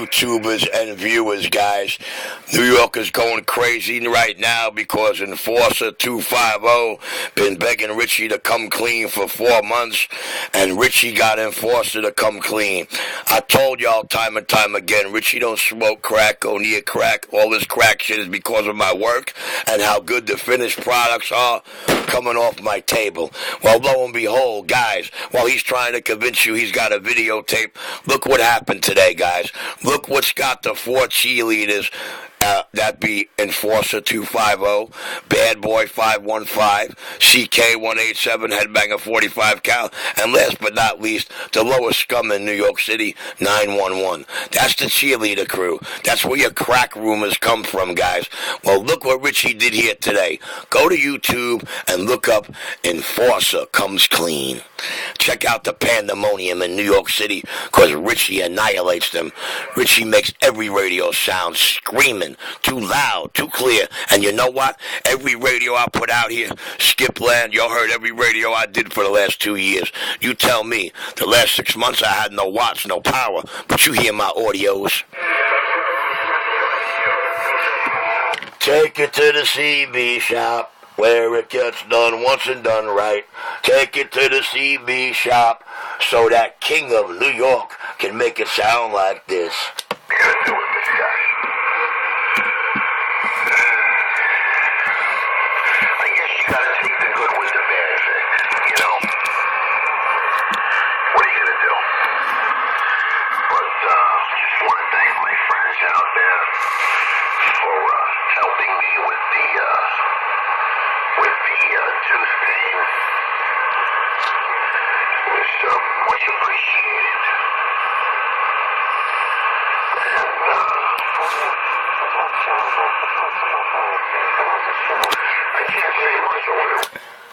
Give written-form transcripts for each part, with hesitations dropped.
YouTubers and viewers, guys. New York is going crazy right now because Enforcer 250 been begging Richie to come clean for 4 months, and Richie got Enforcer to come clean. I told y'all time and time again, Richie don't smoke crack, go near crack. All this crack shit is because of my work and how good the finished products are coming off my table. Well, lo and behold, guys, while he's trying to convince you he's got a videotape, look what happened today, guys. Look what's got the 4 cheerleaders. That be Enforcer 250, Bad Boy 515, CK 187, Headbanger 45 cal, and last but not least, the lowest scum in New York City, 911. That's the cheerleader crew. That's where your crack rumors come from, guys. Well, look what Richie did here today. Go to YouTube and look up Enforcer Comes Clean. Check out the pandemonium in New York City, because Richie annihilates them. Richie makes every radio sound screaming. Too loud, too clear. And you know what? Every radio I put out here, Skip Land, y'all heard every radio I did for the last 2 years. You tell me, the last 6 months I had no watts, no power, but you hear my audios. Take it to the CB shop, where it gets done once and done right. Take it to the CB shop, so that King of New York can make it sound like this.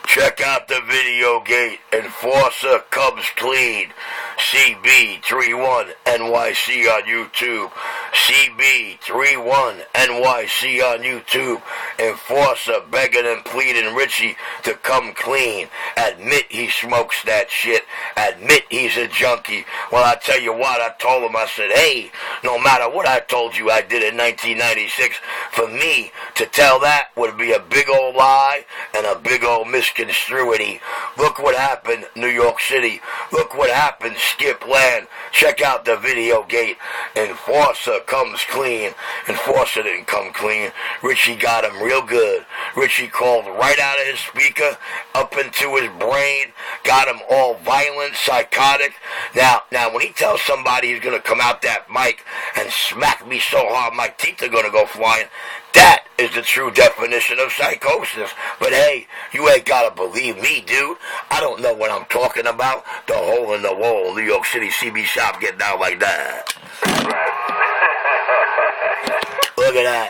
Check out the video gate. Enforcer Comes Clean. Cb31nyc on YouTube. Cb31nyc on YouTube. Enforcer begging and pleading Richie to come clean. Admit he smokes that shit. Admit he's a junkie. Well, I tell you what, I told him, I said, hey, no matter what I told you I did in 1996, for me to tell that would be a big old lie and a big old misconstruity. Look what happened, New York City. Look what happened, Skip Land. Check out the video gate. Enforcer comes clean. Enforcer didn't come clean. Richie got him real good. Richie called right out of his speaker, up into his brain, got him all violent, psychotic. Now, when he tells somebody he's going to come out that mic and smack me so hard my teeth are going to go flying, that is the true definition of psychosis. But hey, you ain't gotta believe me, dude. I don't know what I'm talking about. The hole in the wall, New York City CB shop getting down like that.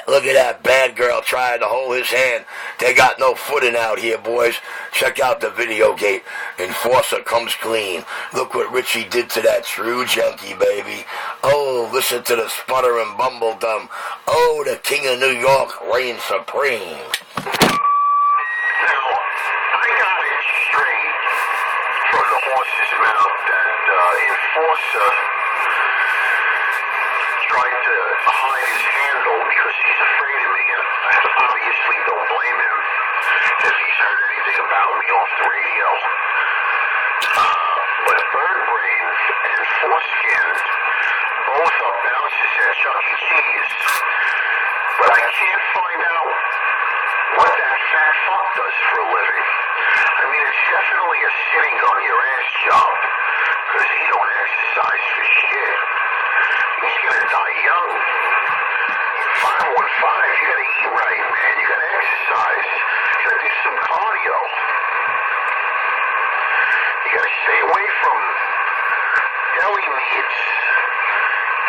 Look at that bad girl trying to hold his hand. They got no footing out here, boys. Check out the video gate. Enforcer comes clean. Look what Richie did to that true junkie, baby. Oh, listen to the sputter and bumble dumb. Oh, the King of New York reigns supreme. Now, I got it straight from the horse's mouth that Enforcer tried to hide his handle because he's afraid of me, and I obviously don't blame him if he's heard anything about me off the radio. But Birdbrain and Enforskin both are bouncers at Chuck E. Cheese. But I can't find out what that fat fuck does for a living. I mean, it's definitely a sitting on your ass job, because he don't exercise for shit. He's gonna die young. 515, you gotta eat right, man. You gotta exercise. You gotta do some cardio. You gotta stay away from deli meats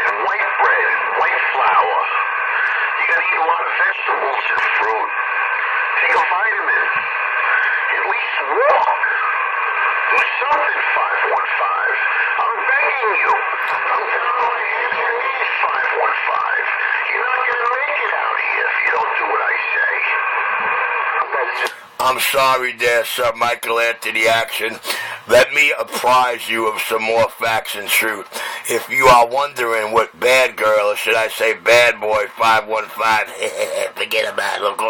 and white bread, white flour. You gotta eat a lot of vegetables and fruit. Take a vitamin. At least walk. Do something, 515. I'm begging you. I'm down on my hands and knees, 515. You're not gonna make it out here if you don't do what I say. I'm sorry there, Sir Michael Anthony Action. Let me apprise you of some more facts and truth. If you are wondering what bad girl, or should I say bad boy 515, forget about it. Look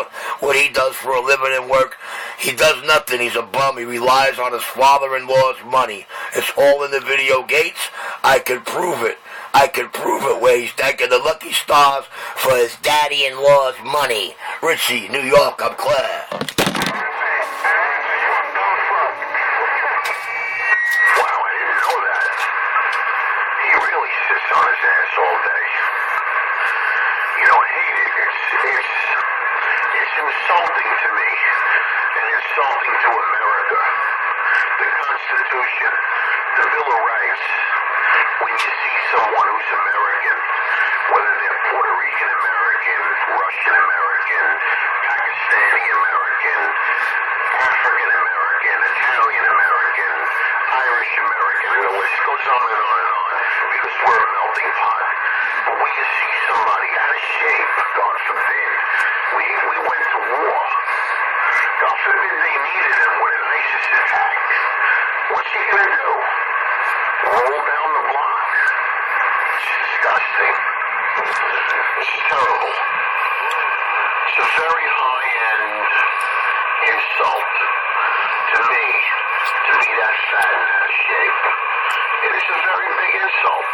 what he does for a living and work. He does nothing. He's a bum. He relies on his father-in-law's money. It's all in the video gates. I could prove it. I could prove it where he's thanking the lucky stars for his daddy-in-law's money. Richie, New York, I'm Claire. Wow, I didn't know that. He really sits on his ass all day. You know, I hate it. It's insulting to me and insulting to America. The Constitution, the Bill of Rights. When you see someone who's American, whether they're Puerto Rican American, Russian American, Pakistani American, African American, Italian American, Irish American, and the list goes on and on and on, because we're a melting pot. But when you see somebody out of shape, God forbid, we went to war. God forbid they needed him when an ISIS attack. What's he going to do? Roll down the block? It's disgusting. It's terrible. It's a very high-end insult to me to be that fat and out of shape. It is a very big insult.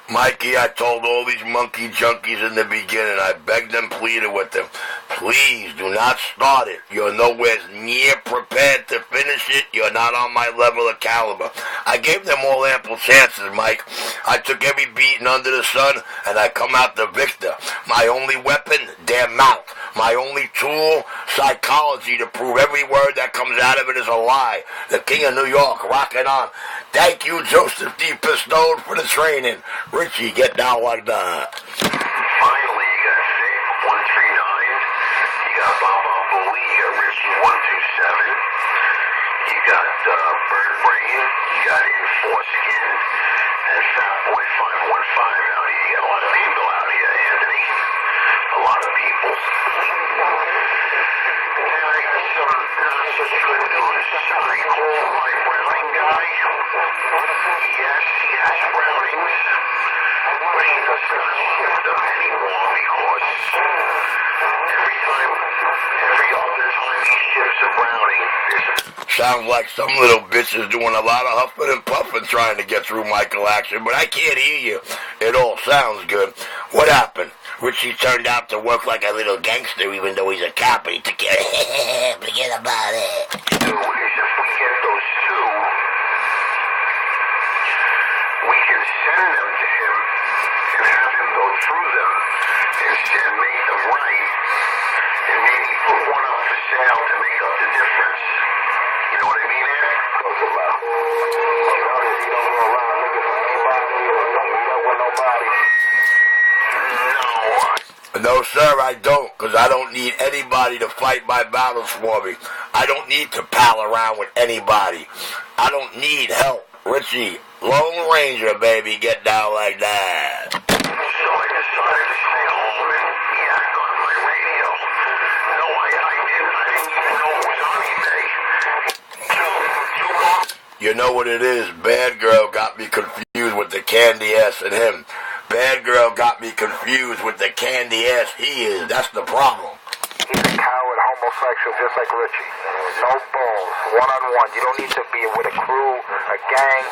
Mikey, I told all these monkey junkies in the beginning, I begged them, pleaded with them, please do not start it. You're nowhere near prepared to finish it. You're not on my level of caliber. I gave them all ample chances, Mike. I took every beating under the sun, and I come out the victor. My only weapon, their mouth. My only tool, psychology, to prove every word that comes out of it is a lie. The King of New York, rocking on. Thank you, Joseph D. Pistone, for the training. Richie, get down like that. Finally, you got Vic 139. You got Baba Booey. You got Richie 127. You got Bird Brain. You got Enforskin. And Fat Boy 515 out here. You got a lot of people out here, Anthony. A lot of people. And I got some not such good news. I called my Browning guy. Yes, he has Brownings. But he does not ship them anymore because every other time he ships a Browning, there's a... Sounds like some little bitch is doing a lot of huffing and puffing trying to get through Michael Action, but I can't hear you. It all sounds good. What happened? Richie turned out to work like a little gangster even though he's a cop, and he took care of forget about it. Is if we get those two, we can send them to him and have him go through them and make them right, and maybe put one up for sale to make up the difference. You know what I mean, Ed? Talk about. Notice he don't go around looking for anybody or don't meet up with nobody. No, sir, I don't, because I don't need anybody to fight my battles for me. I don't need to pal around with anybody. I don't need help. Richie, Lone Ranger, baby, get down like that. So I decided to stay home and yak on my radio. No, I didn't even know it was on eBay. You know what it is? Bad girl got me confused with the candy ass and him. Bad girl got me confused with the candy ass he is. That's the problem. He's a coward homosexual just like Richie. No balls, one-on-one. You don't need to be with a crew, a gang.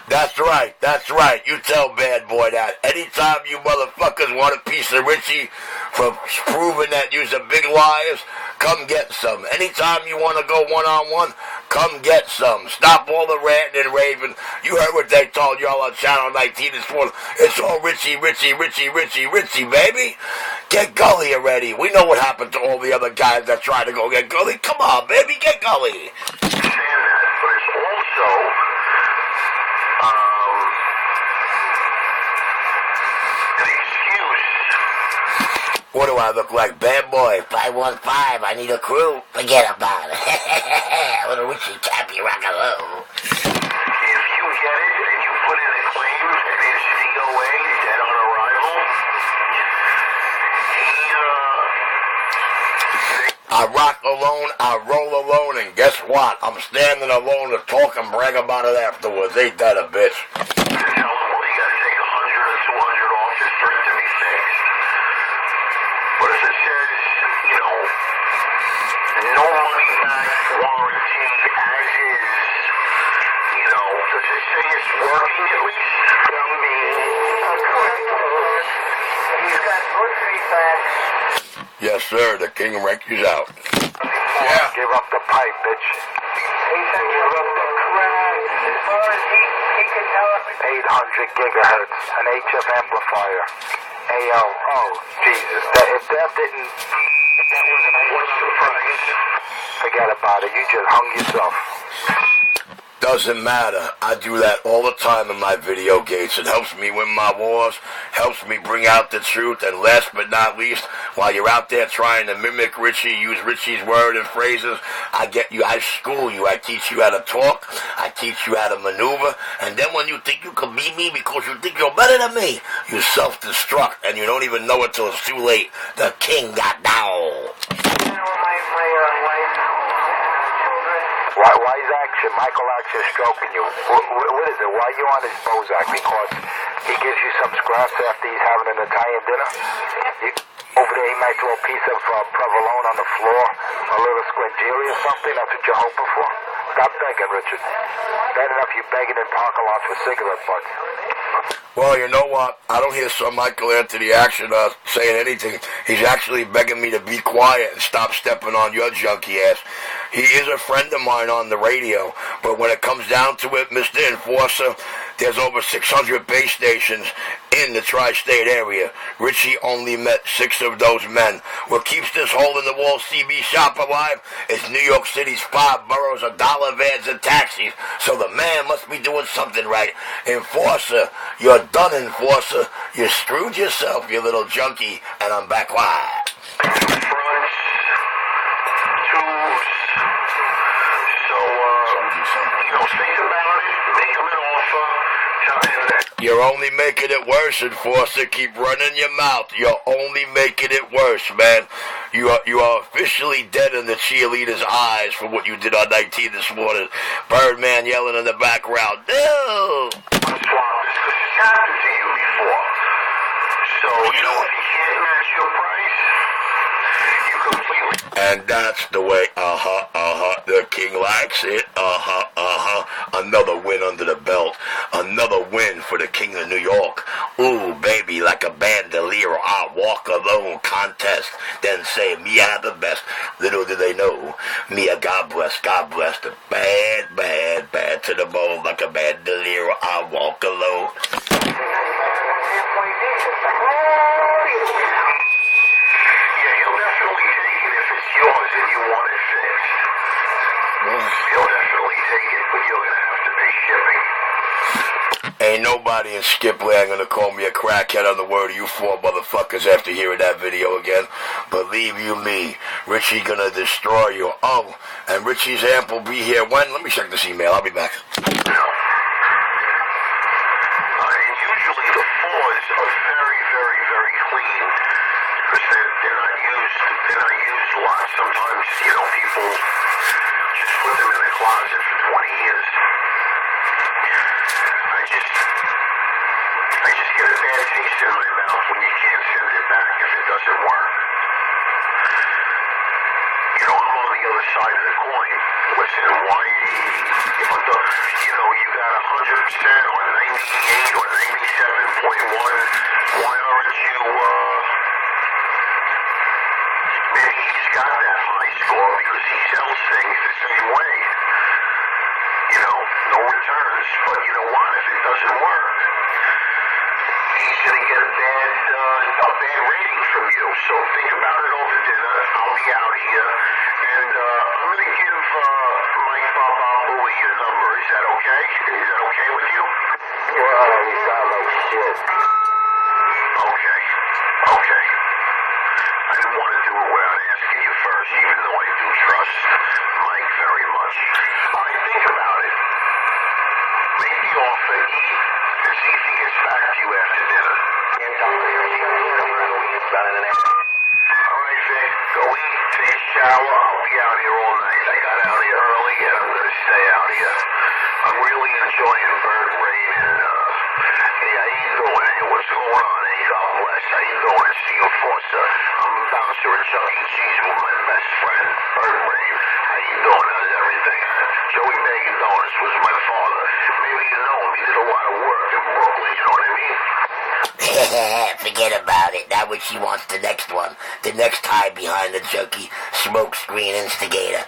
That's right, that's right. You tell Bad Boy that. Anytime you motherfuckers want a piece of Richie for proving that you're some big liars, come get some. Anytime you want to go one-on-one, come get some. Stop all the ranting and raving. You heard what they told y'all on Channel 19 this morning. It's all Richie, baby. Get gully already. We know what happened to all the other guys that tried to go get gully. Come on, baby, get gully. But it's also an excuse. What do I look like? Bad Boy 515. I need a crew. Forget about it. Little Richie Cappy Rockalo. If you get it and you put in a claim and it's DOA, dead on arrival, I rock alone, I roll alone, and guess what? I'm standing alone to talk and brag about it afterwards. Ain't that a bitch? $200 just for it to be fixed. But if it says, no money back warranty as is, does it say it's working at least? He's got good feedback. Yes, sir. The king ranks out. Yeah. Give up the pipe, bitch. Give up the crap. As far as he can tell us. 800 gigahertz, an HF amplifier. AO. Oh, Jesus. If that wasn't a... What's the price? Forget about it. You just hung yourself. Doesn't matter. I do that all the time in my video games. It helps me win my wars, helps me bring out the truth, and last but not least, while you're out there trying to mimic Richie, use Richie's word and phrases, I school you, I teach you how to talk, I teach you how to maneuver, and then when you think you can beat me because you think you're better than me, you self-destruct, and you don't even know it till it's too late. The king got down. Wise action, Michael Action stroking you. What is it? Why are you on his Bozak? Because he gives you some scraps after he's having an Italian dinner? Over there he might throw a piece of provolone on the floor, a little squingili or something. That's what you're hoping for? Stop begging, Richard. Bad enough you begging in parking lots for cigarette butts. Well, you know what? I don't hear some Michael Anthony Action saying anything. He's actually begging me to be quiet and stop stepping on your junkie ass. He is a friend of mine on the radio, but when it comes down to it, Mr. Enforcer, there's over 600 base stations in the tri-state area. Richie only met 6 of those men. What keeps this hole-in-the-wall CB shop alive is New York City's 5 boroughs of dollar vans and taxis, so the man must be doing something right. Enforcer, you're done, Enforcer. You screwed yourself, you little junkie, and I'm back quiet. Fronts, twos, so, think about it, make him an offer, tell him that. You're only making it worse, Enforcer. Keep running your mouth. You're only making it worse, man. You are officially dead in the cheerleader's eyes for what you did on 19 this morning. Birdman yelling in the background, no! Swap this, because it's happened to you before. So, if you can't match your price, you completely... And that's the way, the king likes it, Another win under the belt. Another win for the king of New York. Ooh, baby, like a bandolier, I walk alone contest. Then say, me I the best. Little do they know, me a God bless, the bad, bad, bad to the bone. Like a bandolier, I walk alone. Yours and you want it fixed. He'll definitely take it, but you're going to have to pay shipping. Ain't nobody in Skipland gonna call me a crackhead on the word of you 4 motherfuckers after hearing that video again. Believe you me, Richie gonna destroy you. Oh, and Richie's amp will be here when? Let me check this email. I'll be back. Usually the 4s are very, very, very clean. Because they're not used a lot. Sometimes, people just put them in the closet for 20 years. I just get a bad taste in my mouth when you can't send it back if it doesn't work. I'm on the other side of the coin. Listen, why, if I'm done, you got 100% or 98 or 97.1, why aren't you, maybe he's got that high score because he sells things the same way. No returns, but you know what, if it doesn't work, he's going to get a bad rating from you. So think about it over dinner. I'll be out here, and I'm going to give Mike Bob your number. Is that okay? Is that okay with you? Well, you sound like shit. Okay. I didn't want to do it without asking you first, even though I do trust Mike very much. All right, think about it. Make the offer, eat, and see if he gets back to you after dinner. All right, Vic, go eat, take a shower. I'll be out here all night. I got out here early, and I'm going to stay out here. I'm really enjoying Bird Rain, and hey, how you doing? Hey, what's going Chuck E. Cheese with my best friend, Bird Brain. How you doing? How's everything? Joey Bacon Donuts was my father. Maybe you know him. He did a lot of work in Brooklyn, you know what I mean? Forget about it. Now what she wants the next one. The next hide behind the junkie smoke screen instigator.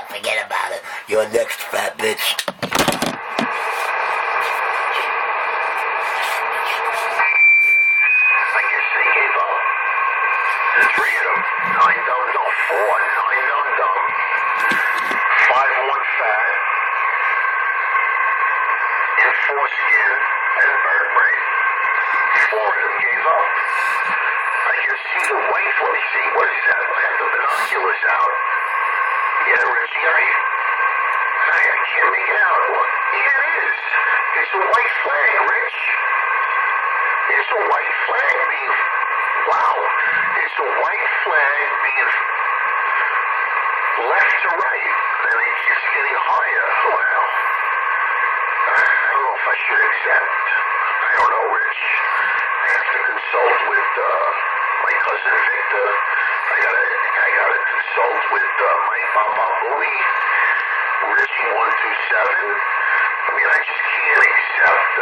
Forget about it. You're next, fat bitch. I guess they gave up. The three of them. 9 dum-dum. 4, 9 dum-dum. 5-1 fat. Enforskin and Bird Brain. 4 of them gave up. I can see the wife. Let me see. What is that? I have the binoculars out. Yeah, Richie, are you? I can't make it out. What? Yeah, it is. It's a white flag, Rich. It's a white flag being... Wow. It's a white flag being left to right. And it's just getting higher. Wow. I don't know if I should accept. I don't know, Rich. I have to consult with my cousin Victor. I gotta consult with Mike Papa Bowie, Richie 127. I mean, I just can't accept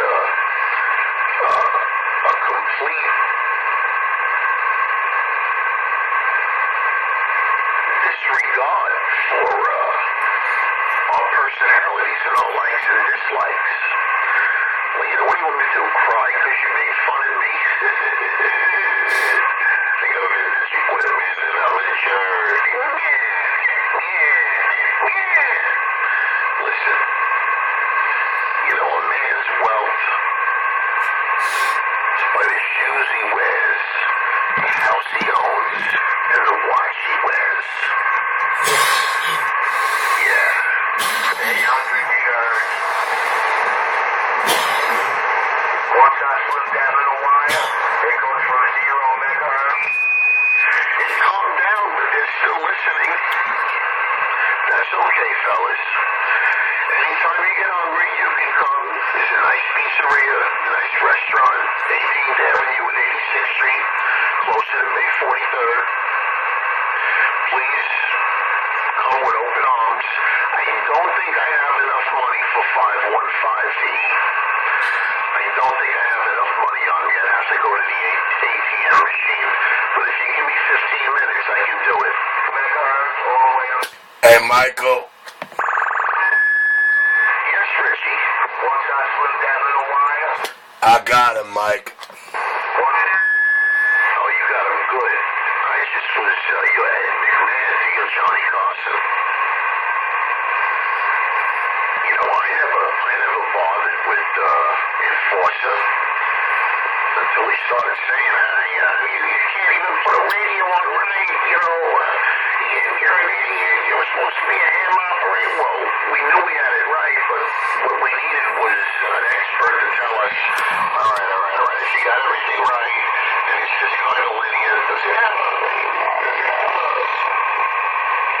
a complete disregard for our personalities and our likes and dislikes. Well, you know, what do you want me to do? Cry because you made fun of me? Think of it as you put him in and I'm in church. Listen, you know, a man's wealth is by the shoes he wears, the house he owns, and the watch he wears. Yeah. Hey, hungry nigger. Once I slip down in the wire, it goes from 0 megahertz. It's calmed down, but they're still listening. That's okay, fellas. Anytime you get hungry, you can come. There's a nice pizzeria, nice restaurant, 18th Avenue and 86th Street, closer to May 43rd. Please come with open arms. I don't think I have enough money for 515 to eat. I don't think I have enough money on me. I'd have to go to the ATM machine. But if you give me 15 minutes, I can do it. Megahertz all the way up. Hey, Michael. Yes, Richie. Once I slip that little wire. I got him, Mike. What? Oh, you got him good. I just was your Ed McMahon to your Johnny Carson. You know, I never bothered with Enforcer until he started saying, you can't even put a radio on right, you know, you're an idiot, you're supposed to be a ham operator. Well, we knew we had it right, but what we needed was an expert to tell us, all right, if you got everything right, and it's just kind of linear, does it have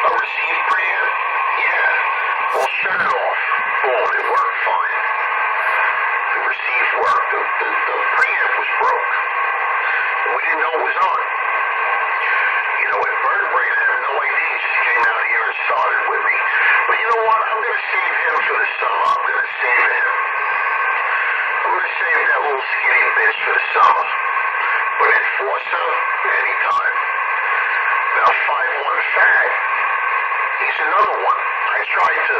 a receive preamp? Yeah. Well, shut it off. Boom, it worked fine. The receive worked. The preamp was broke. We didn't know it was on. You know, at Bird Brain, I have no idea. He just came out here and started with me. But you know what? I'm going to save him for the summer. I'm going to save him. I'm going to save that little skinny bitch for the summer. But Enforcer, anytime. Now, 5-1 Fat, he's another one. I tried to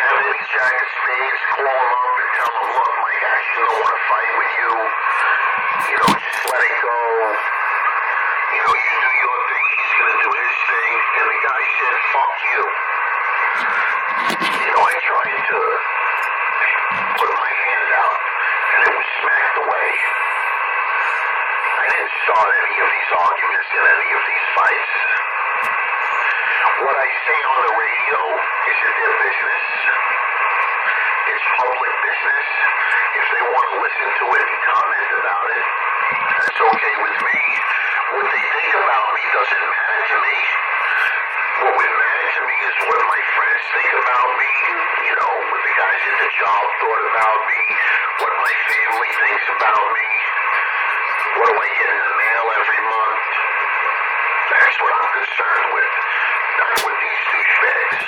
have any Jack of Spades call him up and tell him, look, Mike actually don't want to fight with you. You know, just let it go. You know, you do your thing, he's going to do his thing. And the guy said, fuck you. You know, I tried to put my hand out, and it was smacked away. I didn't start any of these arguments in any of these fights. What I say on the radio isn't their business. It's public business. If they want to listen to it and comment about it, that's okay with me. What they think about me doesn't matter to me. What would matter to me is what my friends think about me, you know, what the guys at the job thought about me, what my family thinks about me, what do I get in the mail every month. That's what I'm concerned with. Not with these douchebags.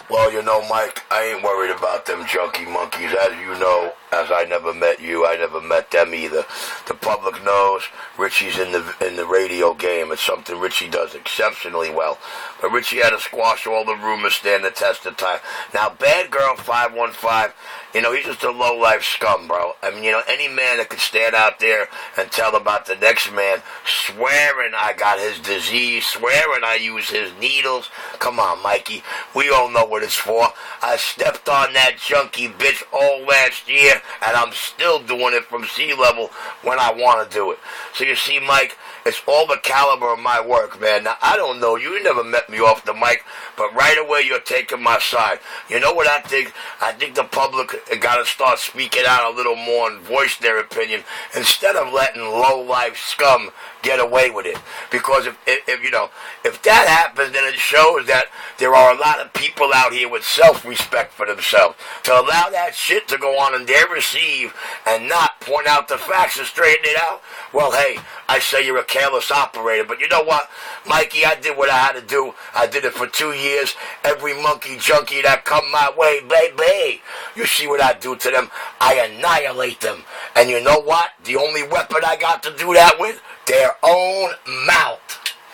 Well, you know, Mike, I ain't worried about them junkie monkeys. As you know, as I never met you, I never met them either. The public knows Richie's in the radio game. It's something Richie does exceptionally well. But Richie had to squash all the rumors, stand the test of time. Now, Bad Girl 515, you know, he's just a low-life scum, bro. I mean, you know, any man that could stand out there and tell about the next man, swearing I got his disease, swearing I use his needles. Come on, Mikey. We all know what it's for. I stepped on that junkie bitch all last year, and I'm still doing it from sea level when I want to do it. So you see, Mike, it's all the caliber of my work, man. Now, I don't know you. You never met me off the mic, but right away you're taking my side. You know what I think? I think the public got to start speaking out a little more and voice their opinion instead of letting low-life scum get away with it. Because if you know, if that happens, then it shows that there are a lot of people out here with self-respect for themselves. To allow that shit to go on in their receive and not point out the facts and straighten it out, well, hey, I say you're a careless operator. But you know what, Mikey, I did what I had to do. I did it for 2 years. Every monkey junkie that come my way, baby, you see what I do to them? I annihilate them. And you know what? The only weapon I got to do that with? Their own mouth.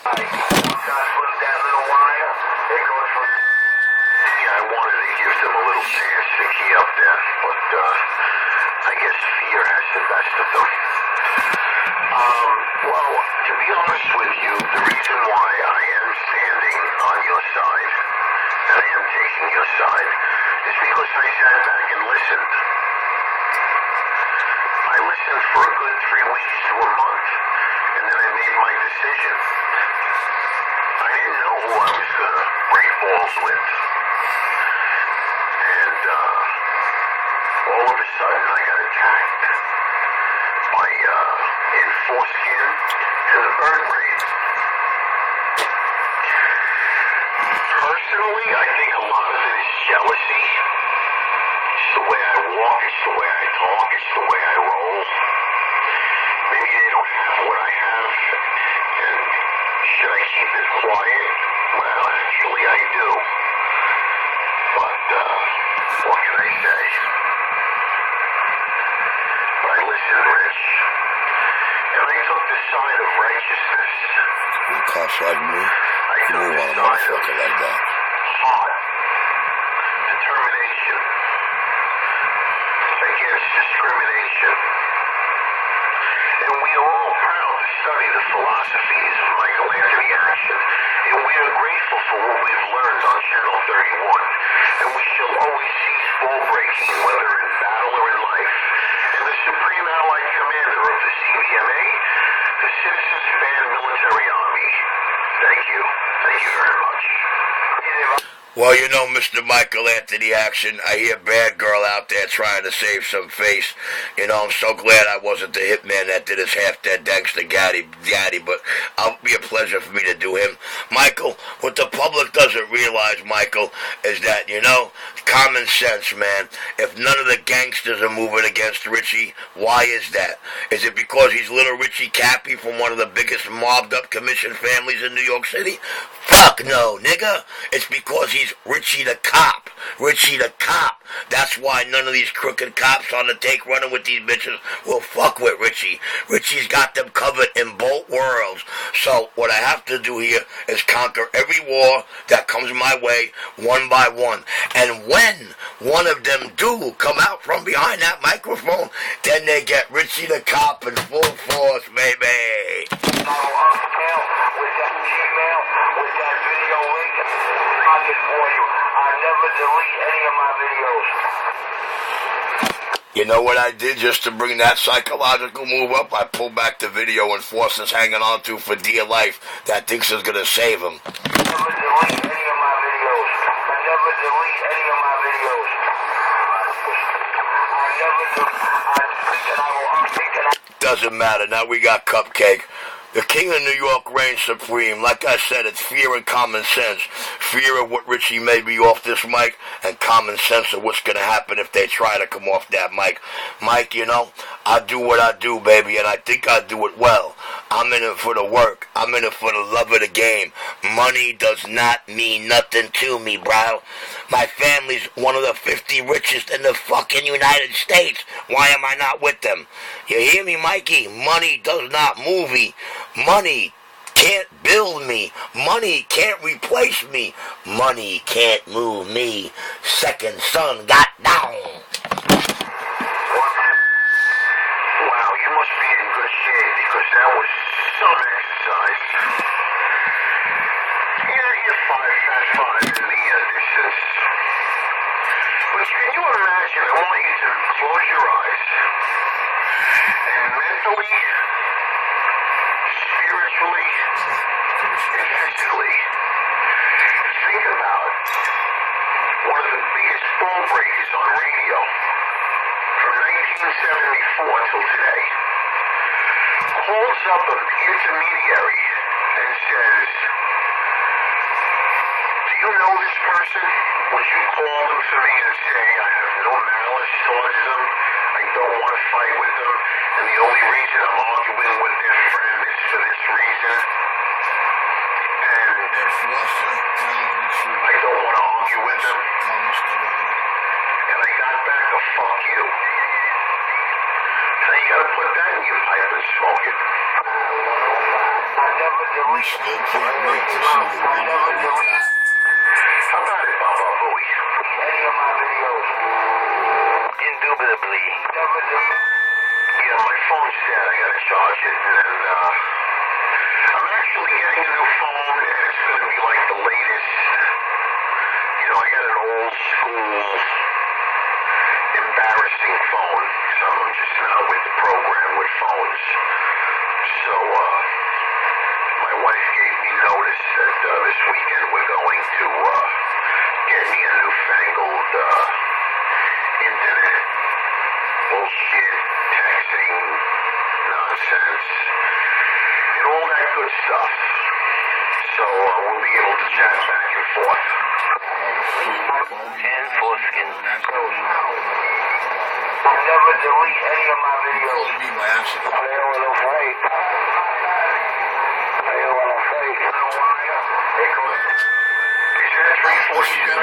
I wanted to give them a little chance to key up there, but I guess fear has the best of them. Well, to be honest with you, the reason why I am standing on your side, and I am taking your side, is because I sat back and listened. I listened for a good 3 weeks to a month, and then I made my decision. I didn't know who I was going to break balls with. And all of a sudden I got attacked by Enforskin and the bird brain. Personally, I think a lot of it is jealousy. It's the way I walk, it's the way I talk, it's the way I roll. Maybe they don't have what I have, and should I keep it quiet? Well, actually I do. But, what can I say? But I listened, Rich, and I took the side of righteousness. You cuss like me? I You took don't the want a side of motherfucker like that. heart, determination, against discrimination. And we are all proud to study the philosophies of Michael Anthony Action, and we are grateful for what we've learned on Channel 31, and we shall always cease ball breaking, whether in battle or in life. And the Supreme Allied Commander of the CBMA, the Citizens Band Military Army. Thank you. Thank you very much. Well, you know, Mr. Michael Anthony Action, I hear Bad Girl out there trying to save some face. You know, I'm so glad I wasn't the hitman that did his half-dead gangster gaddy, but it'll be a pleasure for me to do him. Michael, what the public doesn't realize, Michael, is that, you know, common sense, man. If none of the gangsters are moving against Richie, why is that? Is it because he's little Richie Cappy from one of the biggest mobbed-up commission families in New York City? Fuck no, nigga. It's because he's Richie the Cop. Richie the Cop. That's why none of these crooked cops on the take running with these bitches will fuck with Richie. Richie's got them covered in both worlds. So what I have to do here is conquer every war that comes my way one by one. And when one of them do come out from behind that microphone, then they get Richie the Cop in full force, baby. You know what I did just to bring that psychological move up? I pulled back the video Enforcers hanging on to for dear life that thinks is going to save him. Doesn't matter. Now we got Cupcake. The King of New York reigns supreme. Like I said, it's fear and common sense. Fear of what Richie may be off this mic, and common sense of what's going to happen if they try to come off that mic. Mike, you know, I do what I do, baby, and I think I do it well. I'm in it for the work. I'm in it for the love of the game. Money does not mean nothing to me, bro. My family's one of the 50 richest in the fucking United States. Why am I not with them? You hear me, Mikey? Money does not move me. Money can't build me. Money can't replace me. Money can't move me. Second son got down. Wow, you must be in good shape because that was some exercise. Yeah, you're 5'5" in the distance. But can you imagine? I want you to close your eyes and mentally, spiritually, and physically think about one of the biggest ball breakers on radio from 1974 till today. Calls up an intermediary and says, "Do you know this person? Would you call them for me and say, I have no malice towards them, I don't want to fight with them, and the only reason I'm arguing with their friend is for this reason, and I don't want to argue with them, and I got back to fuck you." Now you gotta put that in your pipe and smoke it. We still can't wait to see the video with that. How about it, Baba Booey? Any of my videos? Indubitably. Yeah, my phone's dead. I gotta charge it. And then, I'm actually getting a new phone, and it's gonna be like the latest. You know, I got an old school, embarrassing phone. So I'm just not with the program with phones. So, my wife gave me notice that this weekend we're going to get me a newfangled internet bullshit, texting, nonsense, and all that good stuff. So we'll be able to chat back and forth. Enforskin. Never delete any of my videos. Be my answer. I don't want to fight. I don't want to fight. Is that 347?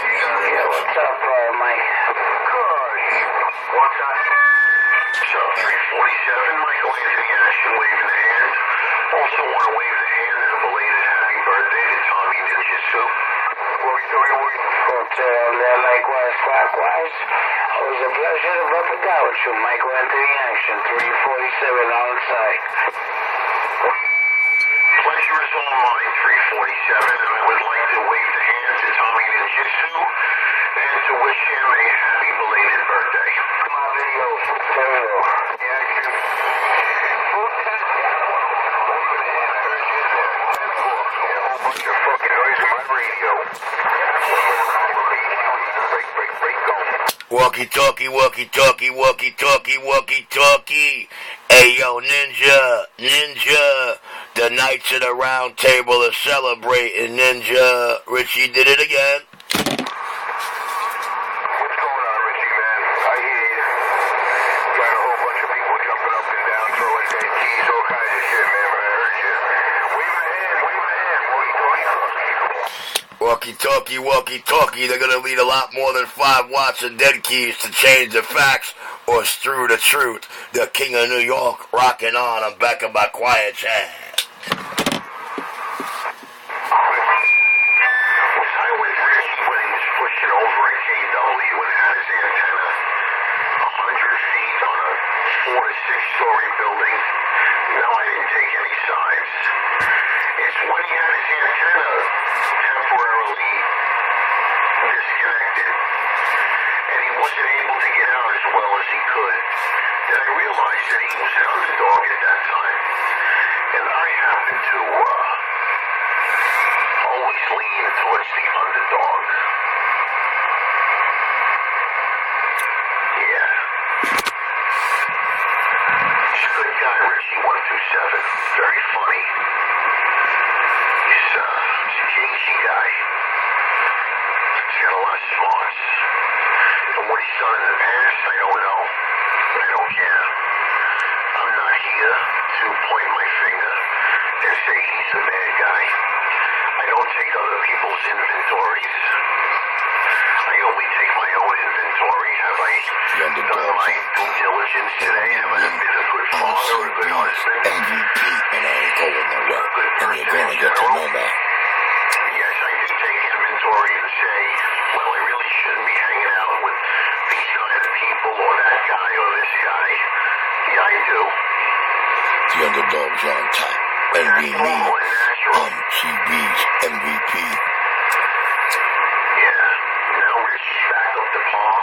Yeah, what's up, Mike? Gosh. What's up? So, 347, Michael Anthony Ashton waving the hand. Also want to wave the hand and a belated happy birthday to Tommy Ninja Soup. Likewise, clockwise. Always a pleasure to rub it down with you, Michael Anthony Action, 347 on the side. Pleasure is all mine, 347, and I would like to wave the hand to Tommy Ninjitsu and to wish him a happy belated birthday. My videos. There we go. Action. Bunch of fucking noise in my radio. Walkie-talkie, walkie-talkie, walkie-talkie, walkie-talkie. Hey, yo, Ninja. The Knights of the Round Table are celebrating, Ninja. Richie did it again. What's going on, Richie, man? I hear you. Got a whole bunch of people jumping up and down, throwing dead keys, all kinds of shit, man, but I heard you. Wave a hand. Walkie-talkie, walkie-talkie. They're gonna need a lot more than 5 watts of dead keys to change the facts or strew the truth. The King of New York rocking on. I'm back in my quiet chair. Was I with Richie when he was pushing over at KW and had his antenna 100 feet on a 4 to 6 story building? No, I didn't take any sides. It's when he had his antenna temporarily disconnected and he wasn't able to get out as well as he could. And I realized that he was an underdog at that time. And I happened to always lean towards the underdog. Yeah. He's a good guy, Richie, 127. Very funny. He's a cagey guy. He's got a lot of smarts. And what he's done in the past, I don't know. I don't care. I'm not here to point my finger other people's inventories. I only take my own inventory. Have I done my due diligence today? Have I been a good father, a good husband? MVP, and I ain't going nowhere. And you're gonna get to know that. Yes, I do take inventory and say, well, I really shouldn't be hanging out with these kind of people or that guy or this guy. Yeah, I do. The underdog's on top. And we need CB's MVP. Yeah, now Richie's back up to par.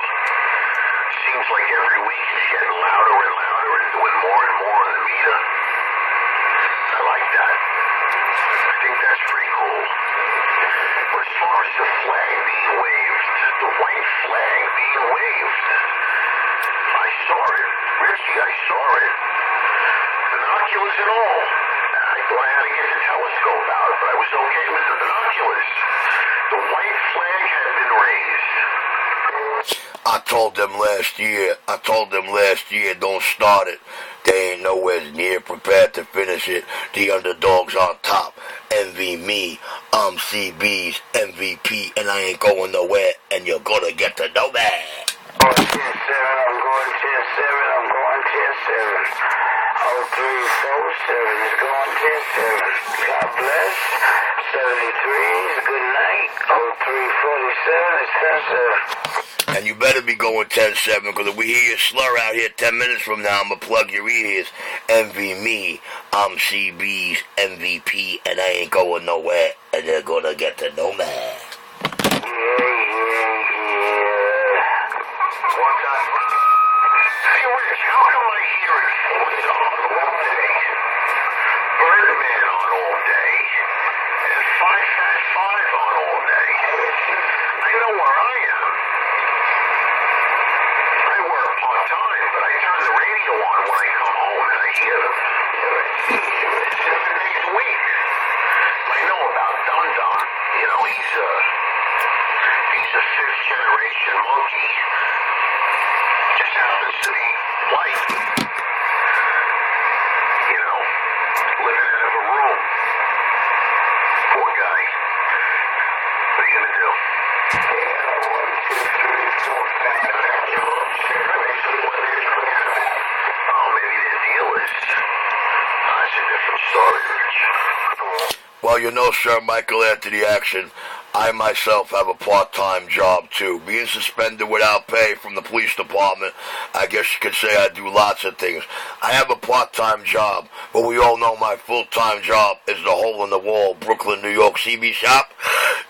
Seems like every week he's getting louder and louder and doing more and more on the meter. I like that. I think that's pretty cool. But as far as the flag being waved, the white flag being waved, I saw it. Richie, I saw it. Binoculars and all. I thought I had to get the telescope out, but I was okay with the binoculars. The white flag had been raised. I told them last year, don't start it. They ain't nowhere near prepared to finish it. The underdog's on top. Envy me. I'm CB's MVP, and I ain't going nowhere, and you're gonna get to know that. I'm going 10-7, I'm going 10-7. 0347 is going 10-7. God bless. 73 is good night. 0347 is 10-7. And you better be going 10-7, because if we hear you slur out here 10 minutes from now, I'm going to plug your ears. Envy me. I'm CB's MVP, and I ain't going nowhere, and they're going to get to know me. Hey, Rich, how come I hear Enforcer on all day, Birdman on all day, and 555 on all day? I know where I am. I work part-time, but I turn the radio on when I come home, and I hear them. 7 days a week. I know about Dum Dum. You know, he's a fifth-generation monkey. Just happens to be white. You know, living out of a room. Poor guy. What are you gonna do? Oh, maybe they're dealers. That's a different story, Rich. Well, you know, Sir Michael Anthony Action, I myself have a part-time job, too. Being suspended without pay from the police department, I guess you could say I do lots of things. I have a part-time job, but we all know my full-time job is the hole-in-the-wall Brooklyn, New York CB shop,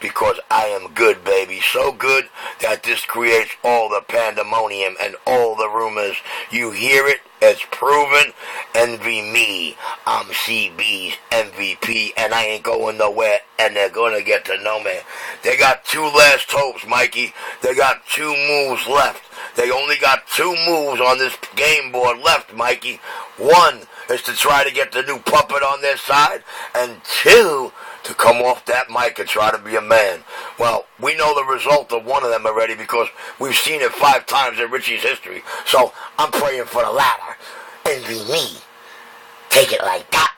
because I am good, baby. So good that this creates all the pandemonium and all the rumors. You hear it, it's proven. Envy me. I'm CB's MVP, and I ain't going nowhere, and they're going to get to know me. They got 2 last hopes, Mikey. They got 2 moves left. They only got 2 moves on this game board left, Mikey. 1 is to try to get the new puppet on their side, and 2, to come off that mic and try to be a man. Well, we know the result of one of them already because we've seen it 5 times in Richie's history. So I'm praying for the latter. Envy me. Take it like that.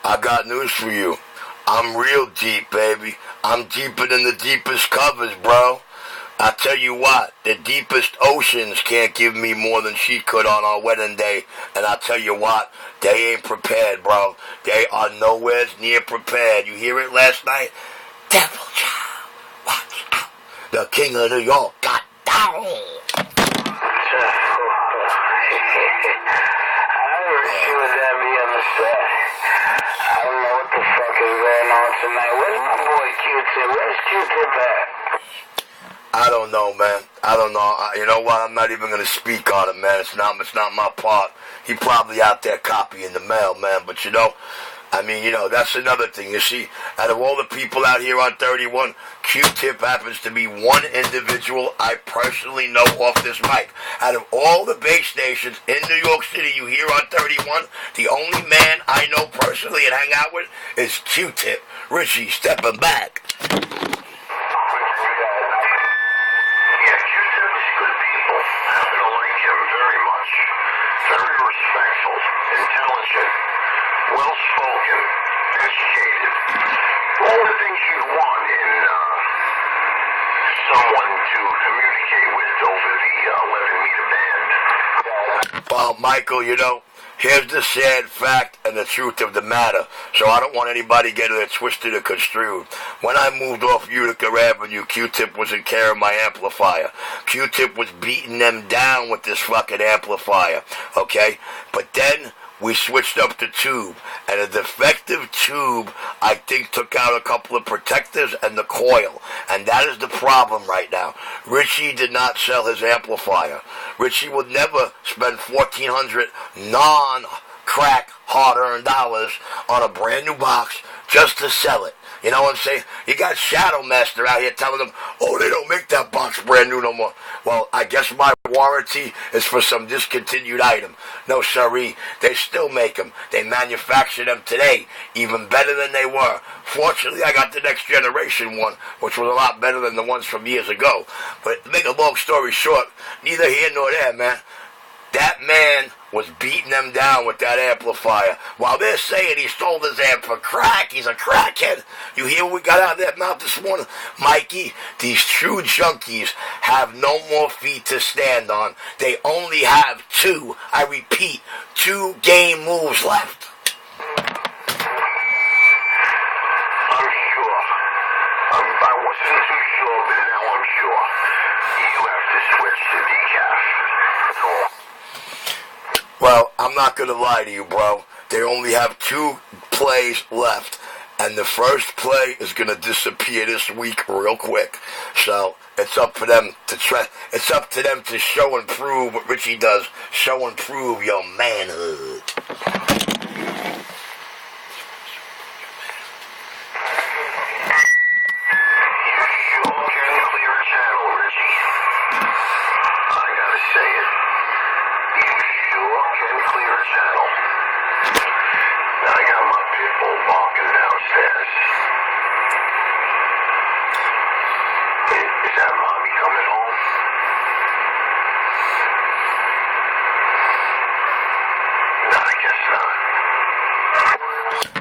I got news for you. I'm real deep, baby. I'm deeper than the deepest covers, bro. I tell you what, the deepest oceans can't give me more than she could on our wedding day. And I tell you what, they ain't prepared, bro. They are nowhere near prepared. You hear it last night? Devil Child, watch out. The King of New York got down. I don't know what the fuck is going on tonight. Where's my boy Q-Tip? Where's Q-Tip at? I don't know, man. I don't know. You know what? I'm not even going to speak on it, man. It's not my part. He probably out there copying the mail, man. But, you know, I mean, that's another thing. You see, out of all the people out here on 31, Q-Tip happens to be one individual I personally know off this mic. Out of all the base stations in New York City you hear on 31, the only man I know personally and hang out with is Q-Tip. Richie, stepping back. Yeah, Q-Tip is good people. I happen to like him very much. Very respectful, intelligent, well-spoken, educated. All the things you'd want in someone to communicate with over the 11-meter band. Well, Michael, here's the sad fact and the truth of the matter, so I don't want anybody getting it twisted or construed. When I moved off Utica Avenue, Q-Tip was in care of my amplifier. Q-Tip was beating them down with this fucking amplifier, okay? But then we switched up the tube, and a defective tube, I think, took out a couple of protectors and the coil, and that is the problem right now. Richie did not sell his amplifier. Richie would never spend $1,400 non-crack hard-earned dollars on a brand new box just to sell it. You know what I'm saying? You got Shadow Master out here telling them, oh, they don't make that box brand new no more. Well, I guess my warranty is for some discontinued item. No, sirree. They still make them. They manufacture them today, even better than they were. Fortunately, I got the next generation one, which was a lot better than the ones from years ago. But to make a long story short, neither here nor there, man. That man was beating them down with that amplifier. While they're saying he sold his amp for crack, he's a crackhead. You hear what we got out of that mouth this morning? Mikey, these true junkies have no more feet to stand on. They only have two, I repeat, 2 game moves left. I'm sure. I wasn't too sure, but now I'm sure. You have to switch to decaf. Well, I'm not going to lie to you, bro. They only have 2 plays left, and the first play is going to disappear this week real quick. So it's up for them to try. It's up to them to show and prove what Richie does. Show and prove your manhood.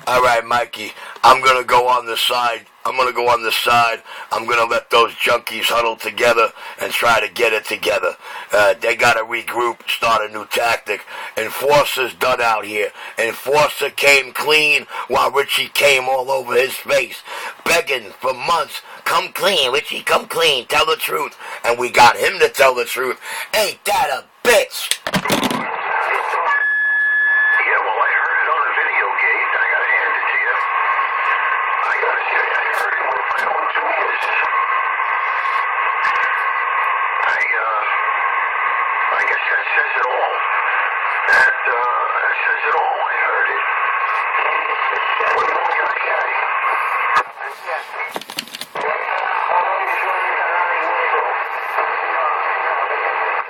All right, Mikey, I'm going to go on the side. I'm going to let those junkies huddle together and try to get it together. They got to regroup, start a new tactic. Enforcer's done out here. Enforcer came clean while Richie came all over his face, begging for months. Come clean, Richie, come clean. Tell the truth. And we got him to tell the truth. Ain't that a bitch?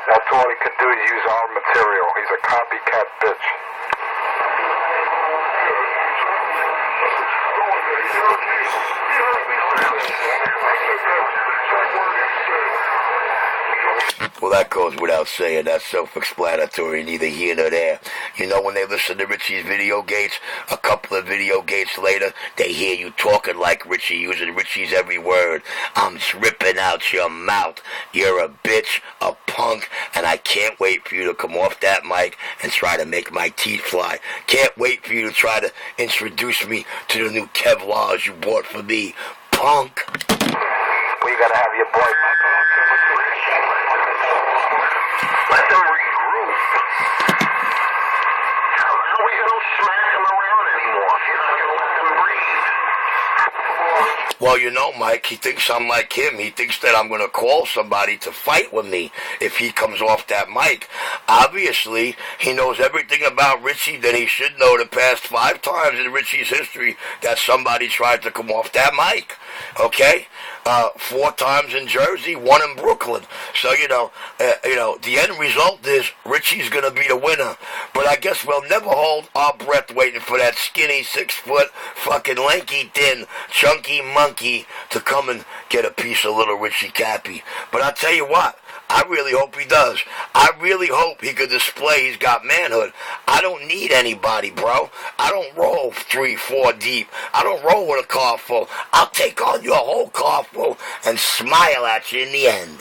That's all he could do is use our material. He's a copycat bitch. Well, that goes without saying. That's self-explanatory, neither here nor there. You know, when they listen to Richie's video gates, a couple of video gates later, they hear you talking like Richie, using Richie's every word. I'm ripping out your mouth. You're a bitch, a punk, and I can't wait for you to come off that mic and try to make my teeth fly. Can't wait for you to try to introduce me to the new Kevlars you bought for me, punk. We gotta have your boy. Let them regroup. How are we going to smack them around anymore if you're not going to let them breathe? Well, Well, you know, Mike, he thinks I'm like him. He thinks that I'm going to call somebody to fight with me if he comes off that mic. Obviously, he knows everything about Richie that he should know the past 5 times in Richie's history that somebody tried to come off that mic. Okay? 4 times in Jersey, 1 in Brooklyn. So, the end result is Richie's going to be the winner. But I guess we'll never hold our breath waiting for that skinny, 6-foot, fucking lanky, thin, chunky monkey to come and get a piece of little Richie Cappy. But I'll tell you what, I really hope he does. I really hope he could display he's got manhood. I don't need anybody, bro. I don't roll 3, 4 deep. I don't roll with a car full. I'll take on your whole car full and smile at you in the end.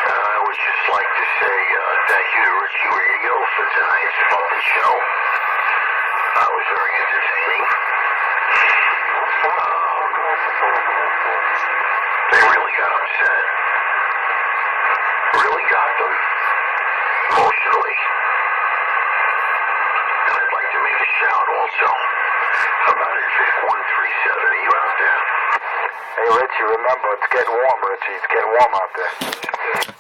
I would just like to say thank you to Richie Radio for tonight's fucking show. That was very entertaining. They really got upset. Really got them. Emotionally. And I'd like to make a shout also. How about it, Vic 137? Are you out there? Hey, Richie, remember, it's getting warm, Richie. It's getting warm out there.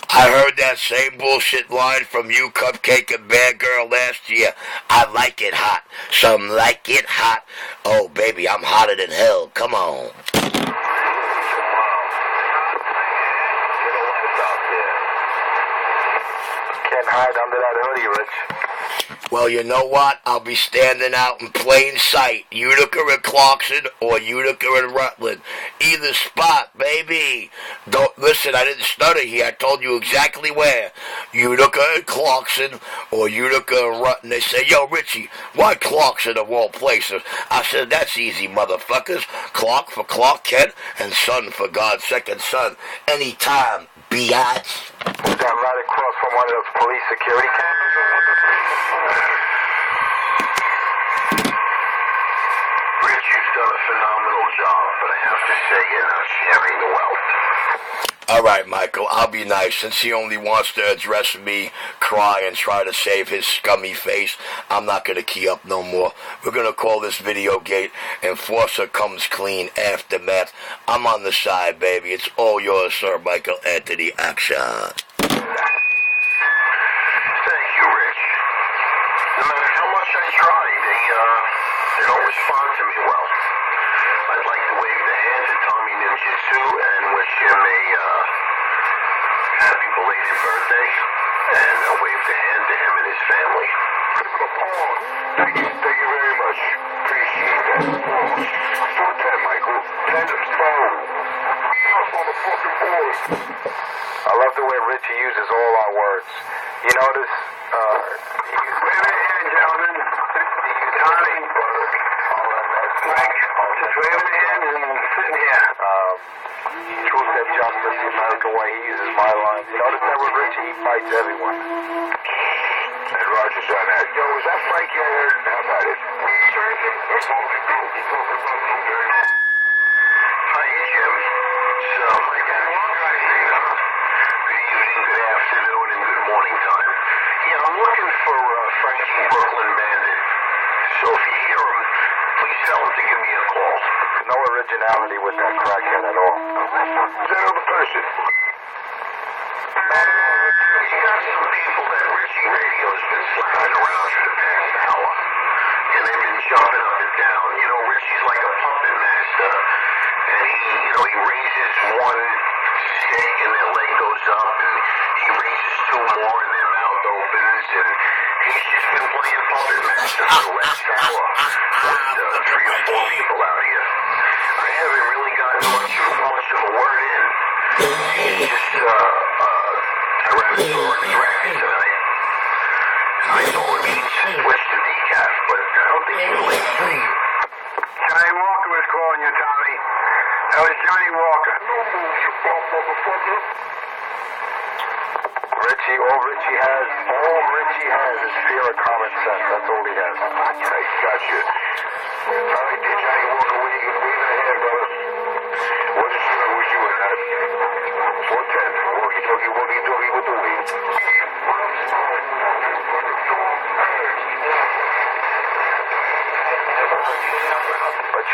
I heard that same bullshit line from you, Cupcake and Bad Girl, last year. I like it hot. Some like it hot. Oh, baby, I'm hotter than hell. Come on. Can't hide under that hoodie, Rich. Well, you know what? I'll be standing out in plain sight. Utica and Clarkson or Utica and Rutland. Either spot, baby. Don't listen, I didn't stutter here. I told you exactly where. Utica and Clarkson or Utica and Rutland. They say, yo, Richie, why Clarkson of all places? I said, that's easy, motherfuckers. Clark for Clark Kent and son for God's second son. Anytime, biatch. Was that right across from one of those police security cameras? Rich, you've done a phenomenal job, but I have to say you're not sharing the wealth. All right, Michael, I'll be nice. Since he only wants to address me, cry, and try to save his scummy face, I'm not going to key up no more. We're going to call this video gate Enforcer Comes Clean Aftermath. I'm on the side, baby. It's all yours, Sir Michael Anthony Action. Thank you, Rich. No matter how much I try, they don't respond to me well. I'd like to wave the hand to Tommy Ninjutsu and wish him a happy belated birthday, and I'll wave the hand to him and his family. Thank you very much. Appreciate that. 410, Michael. 10 of stone. House on the fucking board. I love the way Richie uses all our words. You notice, Wave the hand, gentlemen. Tommy, Mike, just waving the hand and sitting here. truth and justice, the American way, he uses my lines. You notice that with Richie, he fights everyone. And Roger's on that. Yo, is that Frank you heard? How about it? Hi, Jim. So, Mike, good evening, good afternoon, and good morning time. Yeah, I'm looking for Frankie Brooklyn Bandit. So if you hear him, please tell him to give me a call. No originality with that crackhead at all. Is that other person? He's got some people that Richie Radio's been slinging around for the past hour. And they've been jumping up and down. You know, Richie's like a puppet master. And he raises one stick and their leg goes up. And he raises 2 more and their mouth opens. And he's just been playing puppet master for the last hour. With 3 or 4 people out here. I haven't really gotten much of a word in. He's just, Tyrannosaurus Rex tonight. I know it means switch to decaf, but I don't think he'll wait. Johnny Walker was calling you, Tommy. That was Johnny Walker. No move, you bum motherfucker. Richie, all Richie has is fear of common sense. That's all he has. I gotcha. Tommy, did Johnny Walker wave a hand, brother? What is was you in that? 410. Walkie-talkie with the weed. But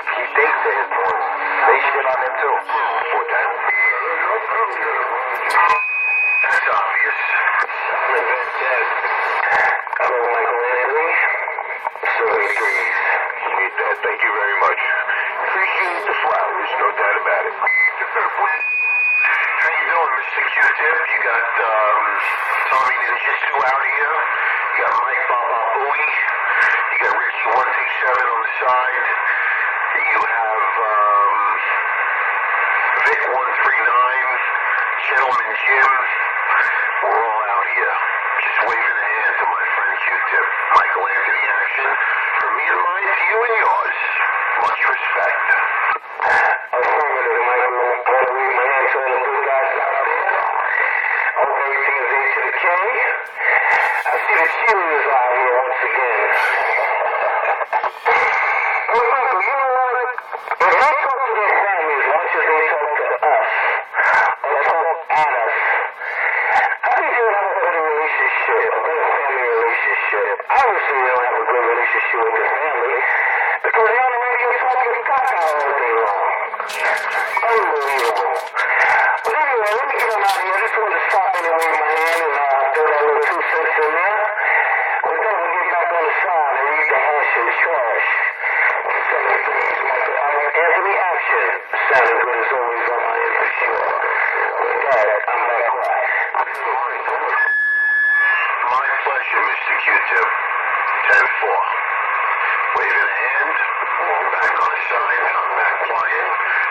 Keep dates to his boys. They shit on them too. 410. That's obvious. Hello, Michael Anthony. 73s. Need that. Thank you very much. Appreciate the flowers, no doubt about it. How you doing, Mr. Q-Tip? You got Tommy Ninjitsu out here. You got Mike Baba Bowie. You got Ricky 127 on the side. You have Vic 139, Gentleman Jim. We're all out here, just waving a hand to my friend Q-Tip. Michael Anthony action. From me and mine to you and yours. Much respect. Affirmative, Michael. I want to read my hand to all the good guys out there. Hope everything is A to the K. I see the cheerleaders out here once again. Hey, Michael, you know what? If they talk to their families as much as they talk to us, or talk at us, I think they would have a better relationship, a better family relationship. Obviously, they don't have a good relationship with their family, because they're on the radio talking caca all day long. Unbelievable. But anyway, let me get them out of here. I just wanted to stop in and wave my hand and throw that little 2 cents in there. With that, we'll get back on the side and read the hash and trash. Anthony action. Sounding good as always on my end for sure. With that, I'm back quiet. My pleasure, Mr. Q-Tip. 10-4. Waving a hand. Back on the side. I'm back quiet.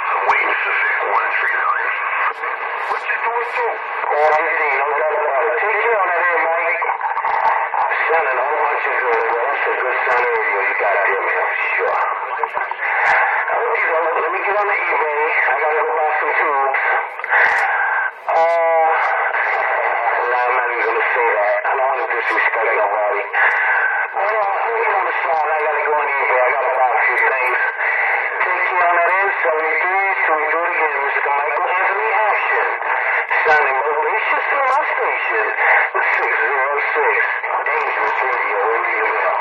I'm waiting for Vic 139. What you doing too? Oh, easy, no doubt about it. Take care on that air, Mike. Sounding a whole bunch of good. Well, that's a good sound radio you got there, man, for sure. Let me get on the eBay. I gotta go buy some tubes. I'm not even gonna say that. I don't want to disrespect nobody. Well, let me get on the side. I gotta go on eBay. I gotta buy a few things. Take care on that air. 73s. So we do it again. Mr. Michael Anthony action. Sounding motivacious in my station. 606. Dangerous radio. Radio Bell.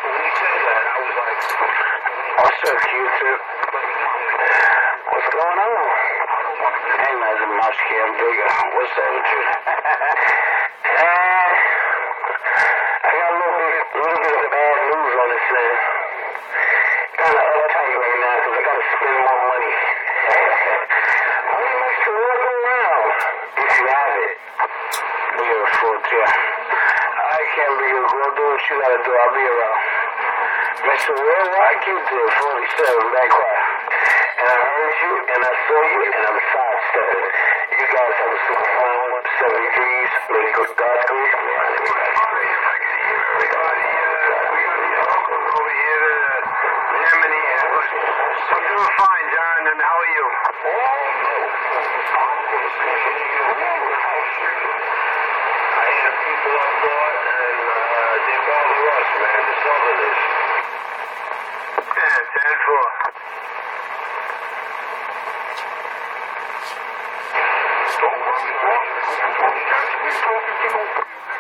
When he said that, I was like, what's up, Q-Tip? What's going on? Ain't nothing much, Cam Bigger. What's up with you? I got a little bit of bad news on this thing. Kind of uptight right now because I got to spend more money. Money makes the world go round if you have it. Beautiful, too. I can't be here. Go do what you gotta do. I'll be around. Mr. Worldwide Q-Tip 47, back quiet. And I heard you, and I saw you, and I'm sidestepping. You guys have a super fun 73s. May God grace me. Over here to Germany. I'm doing fine, John, and how are you? I have people up north, and they bother us, man, the Southerners. 10-4.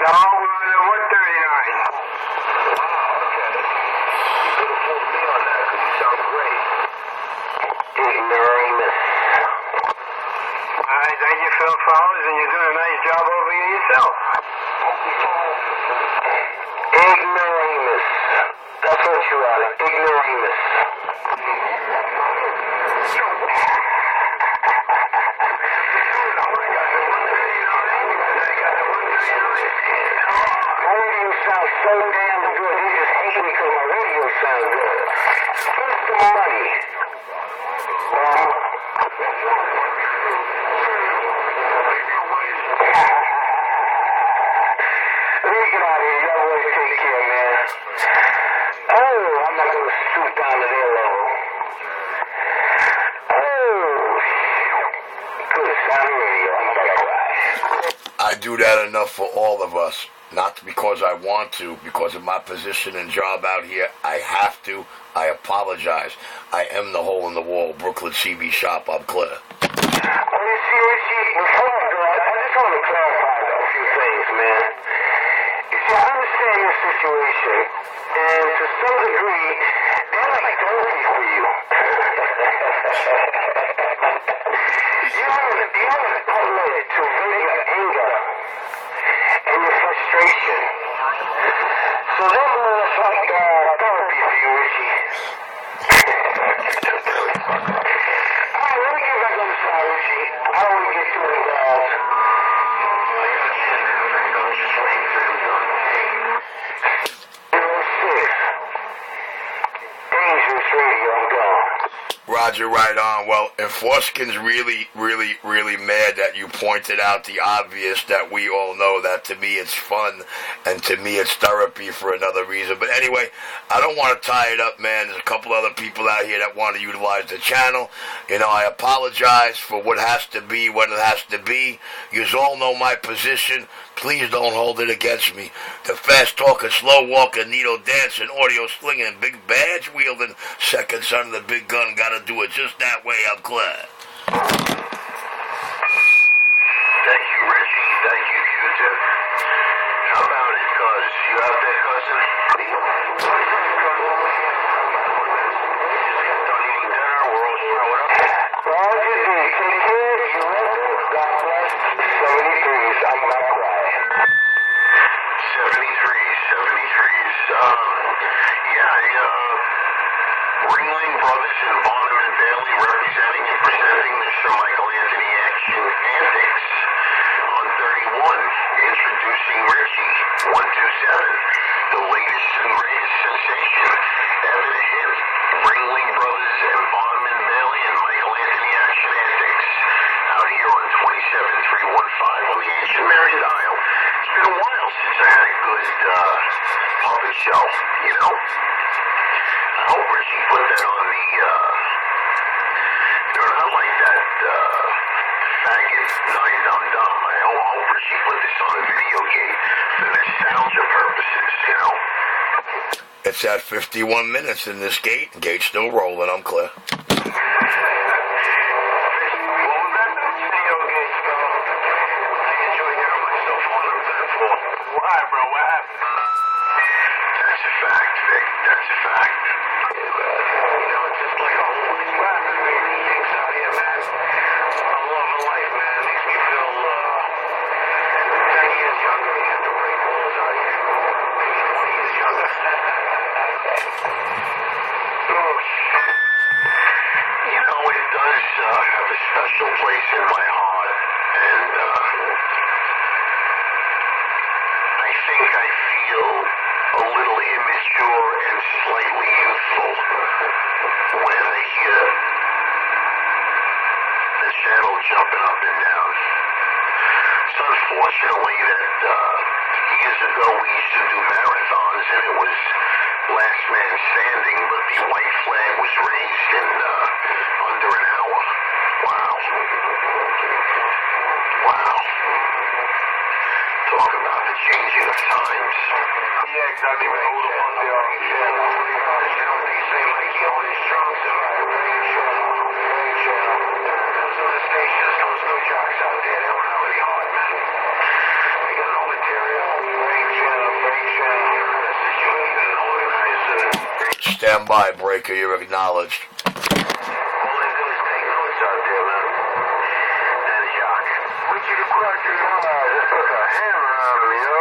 No, we're on 139. Wow, okay. You could have pulled me on that, because you sound great. Ignoramus. All right, thank you, Phil Fowles, and you're doing a nice job over here yourself. Ignoramus. That's what you are, ignoramus. My radio sounds so damn good. They just hate me because my radio sounds good. Where's the money? Let me get out of here. Y'all boys take care, man. Oh, I'm not going to stoop down to their level. Oh, good sound radio. I'm back quiet. I do that enough for all of us. Not because I want to, because of my position and job out here. I have to. I apologize. I am the hole in the wall Brooklyn CB shop. I'm clear. Oh, you see, Richie, before I go, I just want to clarify a few things, man. You see, I understand your situation, and to some degree, they're like radio. I'm gone. Roger, right on. Well, Enforskin's really mad that you pointed out the obvious that we all know, that to me it's fun and to me it's therapy for another reason. But anyway, I don't want to tie it up, man. There's a couple other people out here that want to utilize the channel. You know, I apologize for what has to be, what it has to be. You all know my position. Please don't hold it against me. The fast talking, slow walking, needle dancing, audio slinging, big badge wielding, second son of the big gun, gotta do it just that way, I'm glad. Thank you, Richie. Thank you, Q-Tip. How about it, cuz? You out there, cousin? Just got done eating dinner. We're all showing up. Roger, D. Take care. You ready? God bless. 73s. I'm not quiet. 73s. Ringling Brothers and Bonham and Bailey representing and presenting the Sir Michael Anthony Action Antics on 31. Introducing Richie, 127. The latest and greatest sensation ever to hit. Ringling Brothers and Bonham and Bailey and Michael Anthony Action Antics out here on 27315 on the Ancient Marion Dial. It's been a while since I had a good puppet show, you know? I hope Richie put that on the, not like that, faggot, nine dum dum. I hope Richie put this on a video game for nostalgia purposes, you know? It's at 51 minutes in this gate. Gate's still rolling, I'm clear. Why, bro? What happened? That's a fact, Vic. That's a fact. You know, it's just like a whole thing happened to me. Things out here, man. I'm loving life, man. It makes me feel 10 years younger. You have to break balls out here. Maybe 20 years younger. Oh, shit. You know, it does have a special place in my heart. And, I think I feel a little immature and slightly youthful when I hear the channel jumping up and down. It's unfortunately that years ago we used to do marathons and it was last man standing, but the white flag was raised in under an hour. Wow. Talk about the changing of times. Yeah, exactly. Who the fuck they are. You know, they say Mikey on his trunks and those other stations, those no jocks out there, they don't have any heart, man. They got no material. Situated and organized and... Stand by, Breaker, you're acknowledged. All they do is take notes out there, man. And jock. Would you crack your eyes? Just put a hammer on him, yo.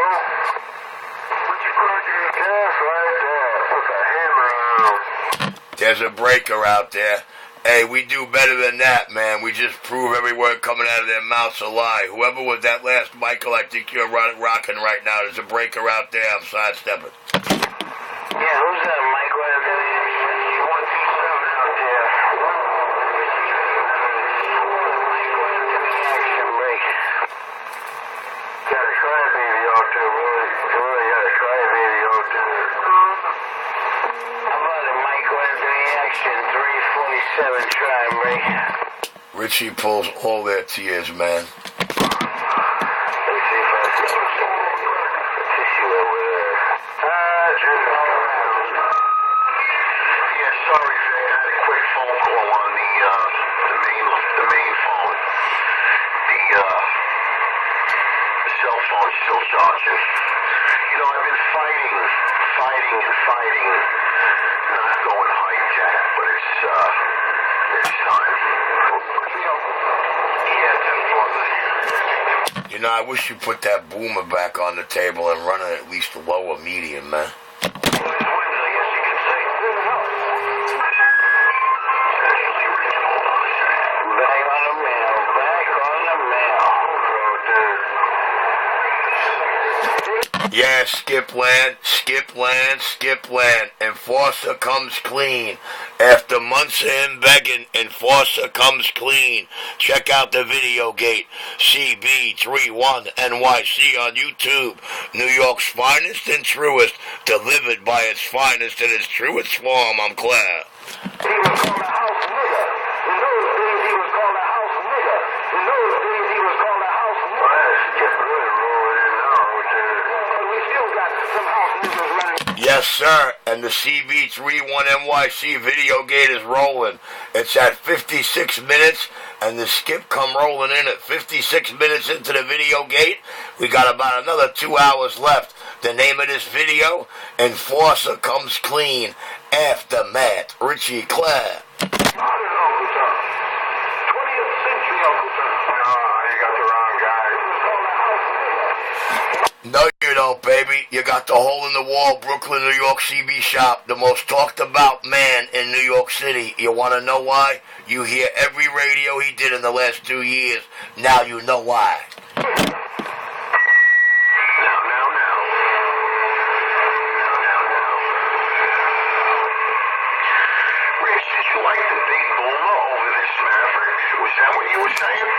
Would you crack your gas right there? Put a hammer on him. There's a breaker out there. Hey, we do better than that, man. We just prove every word coming out of their mouths a lie. Whoever was that last Michael, I think you're rocking right now. There's a breaker out there. I'm sidestepping. Yeah, who's that, Michael Anthony? 127 out there. Michael Anthony Action Break. Got a crybaby out there, boy. Boy, got a crybaby out there. How about it, Michael Anthony Action 347 try and break? Richie pulls all their tears, man. Let me see if I can get some tissue over there. Just all around. Yeah, sorry, Vic. I had a quick phone call on the main phone. The cell phone's still charging. You know, I've been fighting, not going high tech, but it's time. Yeah, 10-4. You know, I wish you put that boomer back on the table and run it at least low or medium, man. Yeah, Skipland. Enforcer comes clean. After months of him begging, Enforcer comes clean. Check out the video gate. Cb31nyc on YouTube. New York's finest and truest, delivered by its finest in its truest form, I'm glad. He was called a house nigger. In those days, he was called a house nigger. In those days, he was called a house nigger. Well, that's just really rolling in now, But we still got some house niggers running. Yes, sir, and the CB31nyc video gate is rolling. It's at 56 minutes, and the skip come rolling in at 56 minutes into the video gate. We got about another 2 hours left. The name of this video, Enforcer Comes Clean, Aftermath, Richie Clare. Modern Uncle Tom. 20th century Uncle Tom. No, you got the wrong guy. He was called a house nigger. No, you don't, baby. You got the hole in the wall, Brooklyn, New York CB shop, the most talked about man in New York City. You want to know why? You hear every radio he did in the last 2 years. Now you know why. Rich, did you like the big boomer over this Maverick? Was that what you were saying?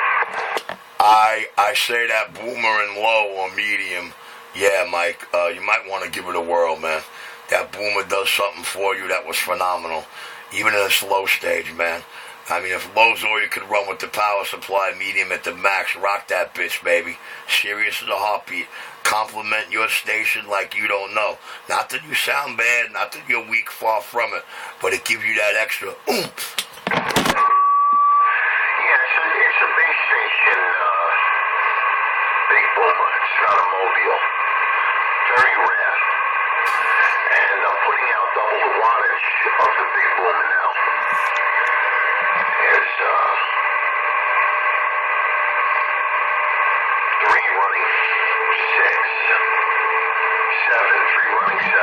I say that boomer in low or medium. Yeah, Mike, you might want to give it a whirl, man. That boomer does something for you that was phenomenal. Even in a slow stage, man. I mean, if low's all you could run with the power supply, medium at the max, rock that bitch, baby. Serious as a heartbeat. Compliment your station like you don't know. Not that you sound bad, not that you're weak, far from it, but it gives you that extra oomph. Yeah, it's a base station, big boomer. It's not a mobile. Very rare. And I'm putting out double the wattage of the big boomer now. There's, 3 running 6, 7, 3 running 7.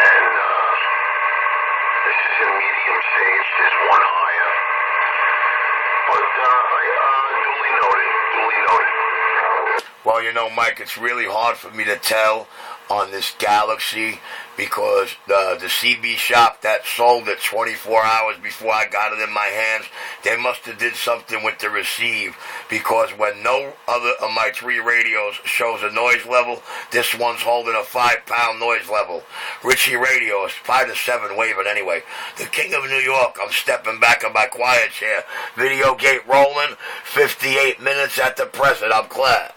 And, this is in medium stage. There's one higher. But, duly noted. Well, you know, Mike, it's really hard for me to tell on this Galaxy because the CB shop that sold it 24 hours before I got it in my hands, they must have did something with the receive, because when no other of my 3 radios shows a noise level, this one's holding a 5-pound noise level. Richie Radio is 5 to 7 waving anyway. The king of New York, I'm stepping back in my quiet chair. Video gate rolling, 58 minutes at the present, I'm glad.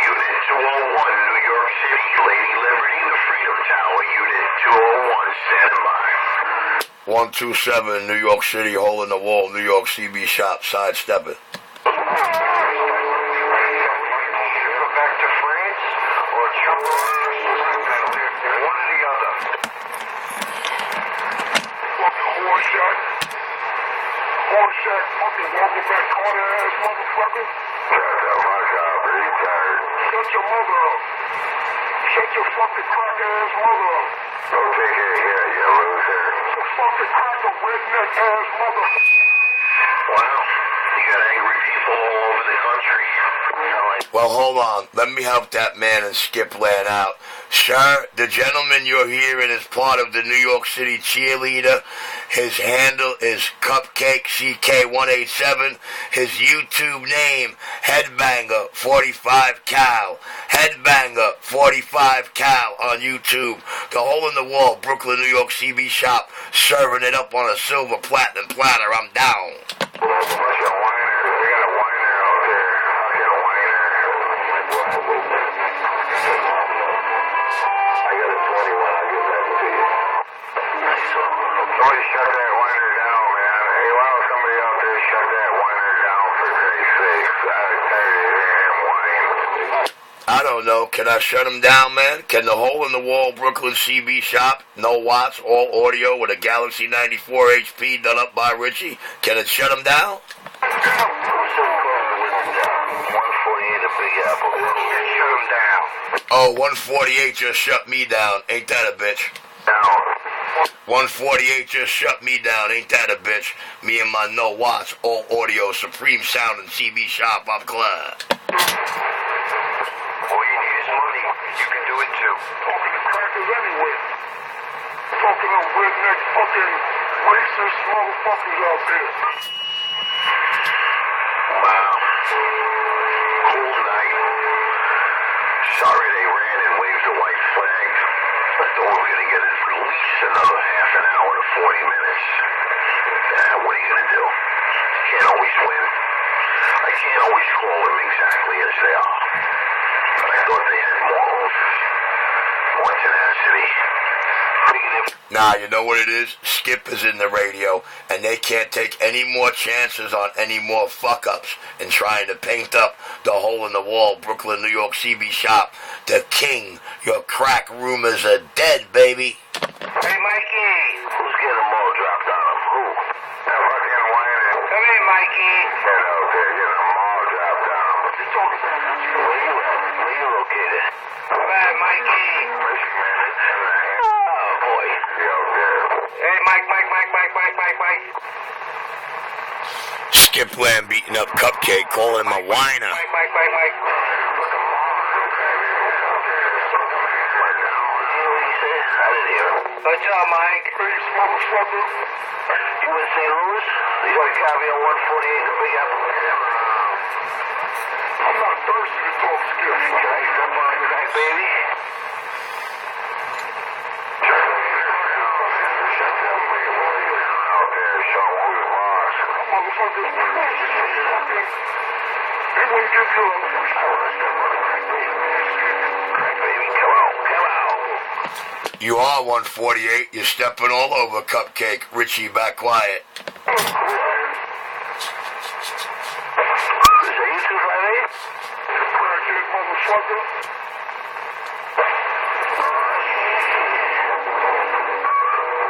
Unit 201, New York City, Lady Liberty, the Freedom Tower, Unit 201, stand by. 127, New York City, hole in the wall, New York CB shop, sidestepping. Go back to France or jump on one or the other. Fucking horseshot. Horseshot, fucking walking back corner ass motherfucker. Shut the fuck up, retard. Shut your mother up. Shut your fucking crack ass mother up. Go take it here, you loser. You fucking cracker redneck ass mother. Well, you got angry people all over the country. Well, hold on. Let me help that man and Skip Land out. Sir, the gentleman you're hearing is part of the New York City cheerleader. His handle is Cupcake CK187. His YouTube name, Headbanger 45 Cal. Headbanger 45 Cal on YouTube. The hole in the wall, Brooklyn, New York CB shop, serving it up on a silver platinum platter. I'm down. Bunch of whiners. We got a whiner out there. I got a whiner. I got a 21. I'll give that to you. Somebody shut that whiner down, man. Hey, why don't somebody out there shut that whiner down for Christ's sake? I'm tired of damn whine. I don't know. Can I shut him down, man? Can the hole-in-the-wall Brooklyn CB shop, no watts, all audio with a Galaxy 94 HP done up by Richie, can it shut him down? 148 a Big Apple. Shut him down. Oh, 148 just shut me down. Ain't that a bitch? Down. 148 just shut me down. Ain't that a bitch? Me and my no watts, all audio, supreme sound and CB shop. I'm glad. All you need is money. You can do it too. Talking to crackers anyway. Talking to redneck fucking racist motherfuckers out there. Wow. Cold night. Sorry they ran and waved the white flag. I thought we were going to get at least another half an hour to 40 minutes. What are you going to do? Can't always win. I can't always call them exactly as they are. But I thought they had more tenacity. Nah, you know what it is? Skip is in the radio, and they can't take any more chances on any more fuck-ups in trying to paint up the hole-in-the-wall Brooklyn, New York CB shop. The king, your crack rumors are dead, baby. Hey, Mikey. Who's getting a mall dropped on him? Who? That fucking whining. Come here, Mikey. Get out there, getting a mall dropped on him. What's he talking about? Where you at? Where you located? Come on, Mikey. Oh, boy. Hey, Mike. Skipland beating up Cupcake, calling him a whiner. Mike. What's up, Mike? Peace, motherfucker. You in St. Louis? You got a copy on 148 in the Big Apple? I'm not thirsty to talk skip. Can I step on the crack, baby? Out there showing who the boss. Motherfuckers, they wouldn't give you a... I want to step on the crack, baby. Crack, baby, come out. You are 148. You're stepping all over Cupcake. Richie, back quiet. Is that you, 258? Crackhead motherfucker.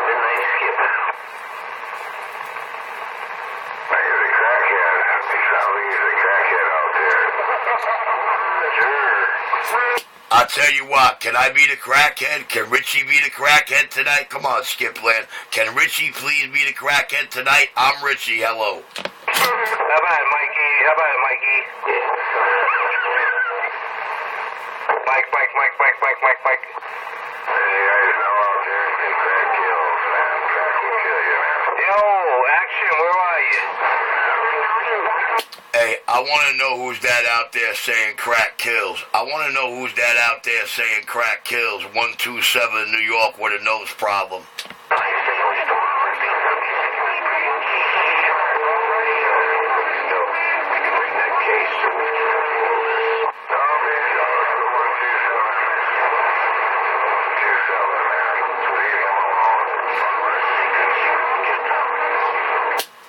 Midnight skip. I hear the crackhead. He sounds like he's a crackhead out there. Sure. I'll tell you what, can I be the crackhead? Can Richie be the crackhead tonight? Come on, Skipland. Can Richie please be the crackhead tonight? I'm Richie, hello. How about it, Mikey? Mike. Hey, you guys know out there, crack kills, man. Crack will kill you, man. Yo, Action, where are you? Hey, I want to know who's that out there saying crack kills. I want to know who's that out there saying crack kills. 127 New York with a nose problem.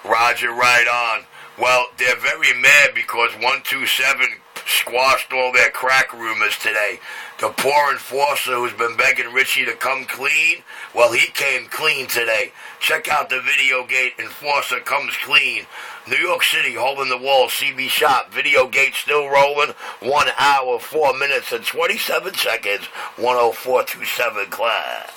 Roger, right on. Well, they're very mad because 127 squashed all their crack rumors today. The poor enforcer who's been begging Richie to come clean, well, he came clean today. Check out the video gate, Enforcer comes clean. New York City, holding the wall, CB shop, video gate still rolling. 1 hour, 4 minutes, and 27 seconds. 10427 class.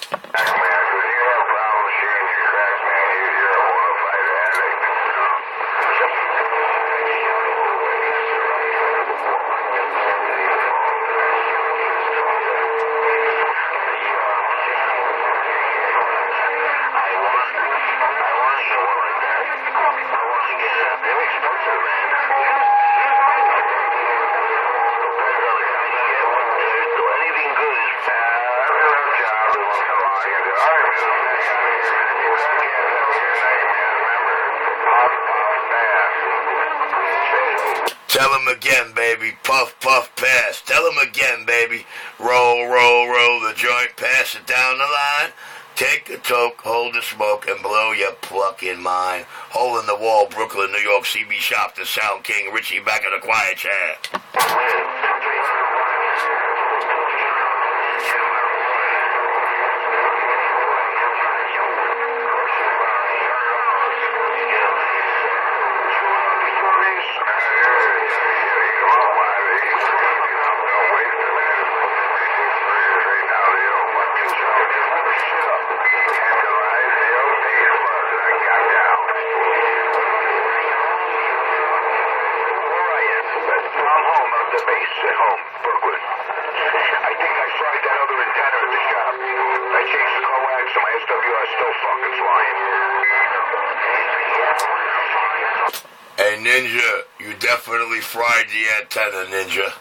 All right. again, baby. Puff, puff, pass. Tell him again, baby. Roll, roll, roll the joint. Pass it down the line. Take a toke, hold the smoke, and blow your plucking mind. Hole in the wall, Brooklyn, New York, CB Shop, the Sound King, Richie back in the quiet chair. Hey, Ninja, you definitely fried the antenna, Ninja.